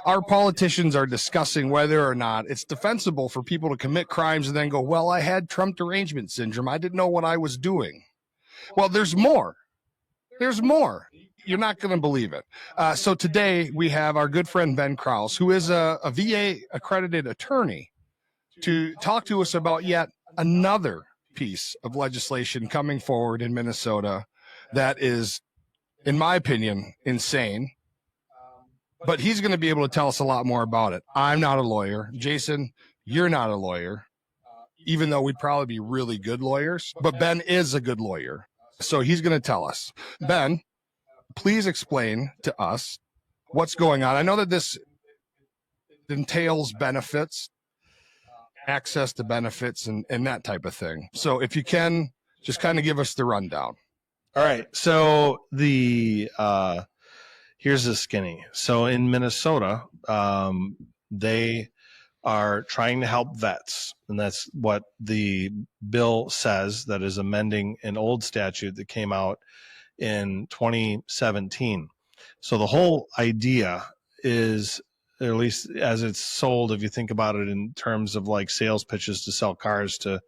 our politicians are discussing whether or not it's defensible for people to commit crimes and then go, well, I had Trump derangement syndrome. I didn't know what I was doing. Well, there's more. There's more. You're not going to believe it. So today we have our good friend Ben Krause, who is a VA-accredited attorney, to talk to us about yet another piece of legislation coming forward in Minnesota that is, in my opinion, insane. But he's going to be able to tell us a lot more about it. I'm not a lawyer. Jason, you're not a lawyer, even though we'd probably be really good lawyers. But Ben is a good lawyer. So he's going to tell us. Ben, please explain to us what's going on. I know that this entails benefits, access to benefits, and that type of thing. So if you can, just kind of give us the rundown. All right. So here's the skinny. So in Minnesota, they are trying to help vets, and that's what the bill says, that is amending an old statute that came out in 2017. So the whole idea is, or at least as it's sold, if you think about it in terms of like sales pitches to sell cars to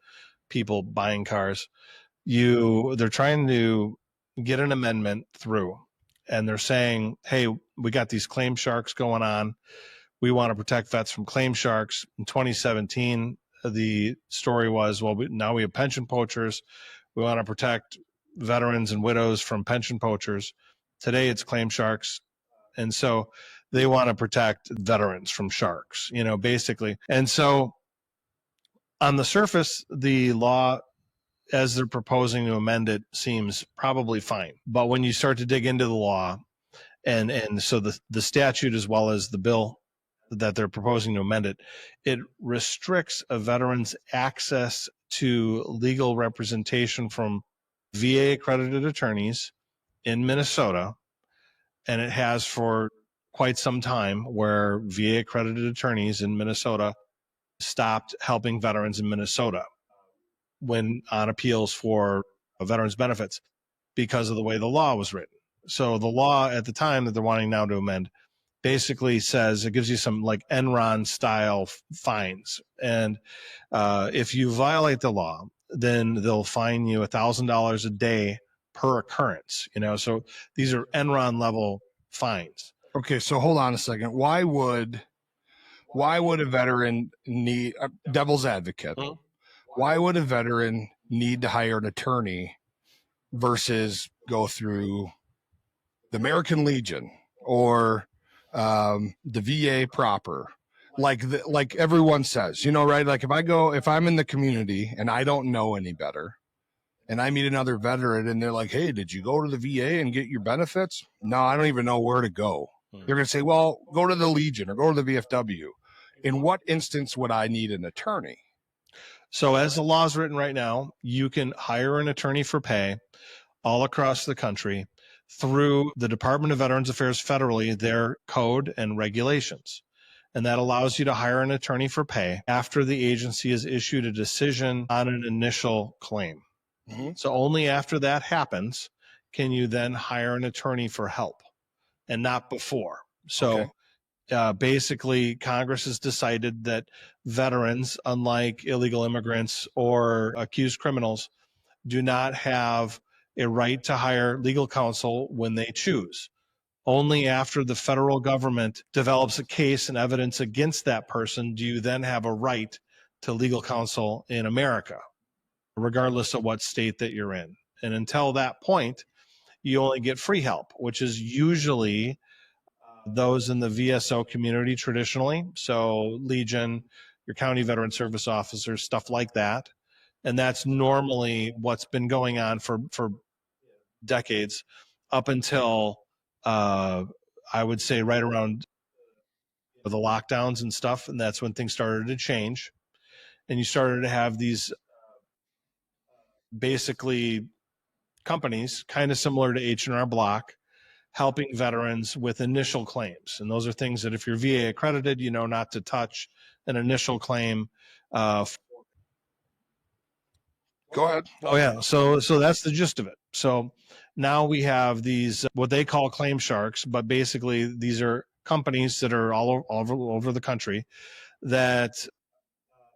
people buying cars, they're trying to get an amendment through, and they're saying, hey, we got these claim sharks going on. We want to protect vets from claim sharks. In 2017, the story was, well, now we have pension poachers. We want to protect veterans and widows from pension poachers. Today it's claim sharks. And so they want to protect veterans from sharks, basically. And so on the surface, the law, as they're proposing to amend it, seems probably fine. But when you start to dig into the law, and so the statute as well as the bill that they're proposing to amend it, it restricts a veteran's access to legal representation from VA-accredited attorneys in Minnesota, and it has for quite some time, where VA-accredited attorneys in Minnesota stopped helping veterans in Minnesota when on appeals for veterans benefits because of the way the law was written. So the law at the time that they're wanting now to amend basically says, it gives you some like Enron-style fines. And if you violate the law, then they'll fine you $1,000 a day per occurrence. So these are Enron level fines. Okay, so hold on a second. Why would a veteran need devil's advocate? Mm-hmm. Why would a veteran need to hire an attorney versus go through the American Legion or the VA proper? Like everyone says, right? Like if I'm in the community and I don't know any better, and I meet another veteran and they're like, hey, did you go to the VA and get your benefits? No, I don't even know where to go. They're going to say, well, go to the Legion or go to the VFW. In what instance would I need an attorney? So as the law is written right now, you can hire an attorney for pay all across the country through the Department of Veterans Affairs federally, their code and regulations. And that allows you to hire an attorney for pay after the agency has issued a decision on an initial claim. Mm-hmm. So only after that happens can you then hire an attorney for help, and not before. So basically, Congress has decided that veterans, unlike illegal immigrants or accused criminals, do not have a right to hire legal counsel when they choose. Only after the federal government develops a case and evidence against that person do you then have a right to legal counsel in America, regardless of what state that you're in. And until that point, you only get free help, which is usually those in the VSO community traditionally. So Legion, your county veteran service officers, stuff like that. And that's normally what's been going on for decades up until I would say right around the lockdowns and stuff. And that's when things started to change. And you started to have these basically companies kind of similar to H&R Block helping veterans with initial claims. And those are things that if you're VA accredited, you know not to touch an initial claim. Go ahead. Oh yeah. So that's the gist of it. So now we have these, what they call claim sharks, but basically these are companies that are all over the country that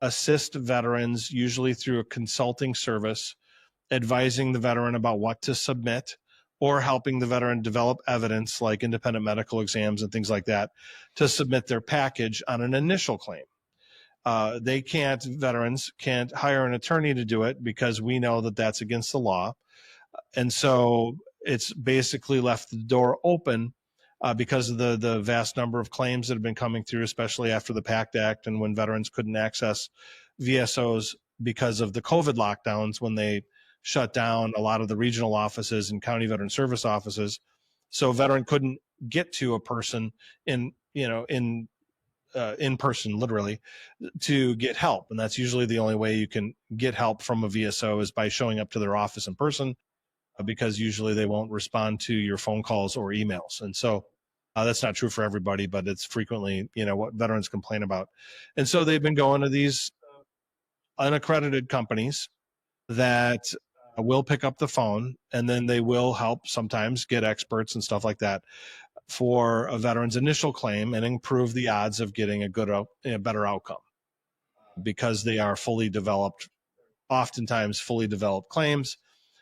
assist veterans, usually through a consulting service, advising the veteran about what to submit or helping the veteran develop evidence like independent medical exams and things like that to submit their package on an initial claim. Veterans can't hire an attorney to do it because we know that that's against the law. And so it's basically left the door open because of the vast number of claims that have been coming through, especially after the PACT Act and when veterans couldn't access VSOs because of the COVID lockdowns, when they shut down a lot of the regional offices and county veteran service offices. So a veteran couldn't get to a person in person, literally, to get help. And that's usually the only way you can get help from a VSO is by showing up to their office in person, because usually they won't respond to your phone calls or emails. And so that's not true for everybody, but it's frequently, what veterans complain about. And so they've been going to these unaccredited companies that will pick up the phone, and then they will help sometimes get experts and stuff like that for a veteran's initial claim and improve the odds of getting a better outcome, because they are fully developed, oftentimes fully developed claims.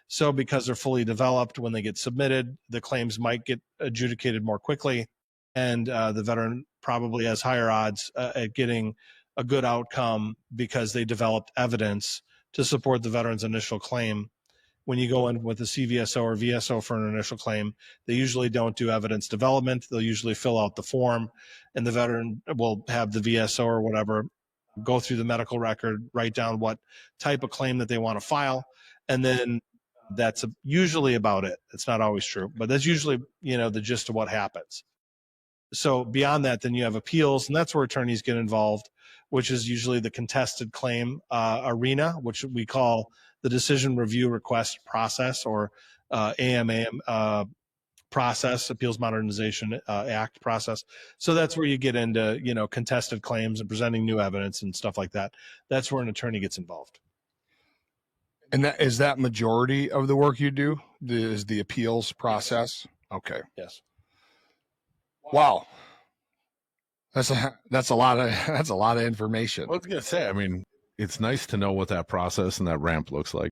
So because they're fully developed, when they get submitted, the claims might get adjudicated more quickly, and the veteran probably has higher odds at getting a good outcome because they developed evidence to support the veteran's initial claim. When you go in with a CVSO or VSO for an initial claim, they usually don't do evidence development. They'll usually fill out the form, and the veteran will have the VSO or whatever go through the medical record, write down what type of claim that they want to file, and then that's usually about it. It's not always true, but that's usually, the gist of what happens. So beyond that, then you have appeals, and that's where attorneys get involved, which is usually the contested claim arena, which we call the decision review request process, or AMA process, Appeals Modernization Act process. So that's where you get into, contested claims and presenting new evidence and stuff like that. That's where an attorney gets involved. And is that majority of the work you do? Is the appeals process? Okay. Yes. Wow. That's a lot of information. I was gonna say, it's nice to know what that process and that ramp looks like.